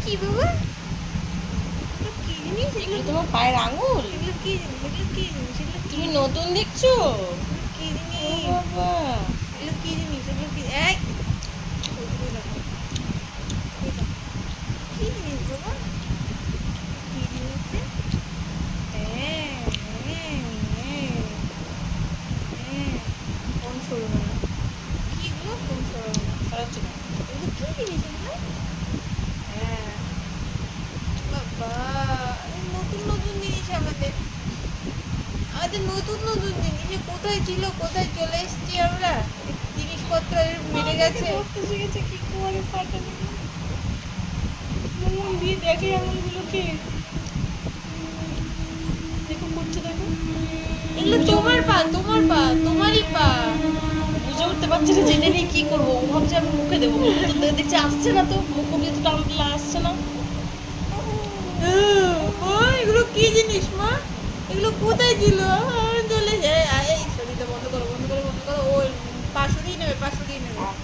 কি বাবা? কি জিনিস এগুলো তোমার পায়ের আঙুল? এগুলো কি জিনিস? এগুলো কি জিনিস? এগুলো তুমি নতুন দেখছো? কি ও জিনিস? বাবা, এগুলো কি জিনিস? এগুলো কি এই ওইদিকে দেখো, এই দেখো। কি জিনিস বাবা? কি জিনিস রে? হ্যাঁ, হ্যাঁ, হ্যাঁ, হ্যাঁ। কোন সরোবর? কি এগুলো? কোন সরোবর? খারাপ না। এগুলো কি জিনিস এগুলো? হ্যাঁ বাবা, এই নতুন নতুন জিনিস আমাদের আমাদের নতুন নতুন জিনিস এ কোথায় ছিল, কোথায় চলে এসেছি আমরা? জিনিসপত্র বেড়ে গেছে। ধরতে শিখেছে কি করে পাটা দিয়ে। মন দিয়ে দেখে আঙুলগুলোকে। দেখো করছে, দেখো। এগুলো তোমার পা, তোমার পা, তোমারই পা। বুঝে উঠতে পারছে না যে এটা নিয়ে কি করবো। ও ভাবছে আমি মুখে দেবো, মুখে তো দেখছি আসছে না, তো মুখ অব্দি তো টানলে আসছে না। ও, এগুলো কি জিনিস মা? এগুলো কোথায় ছিল?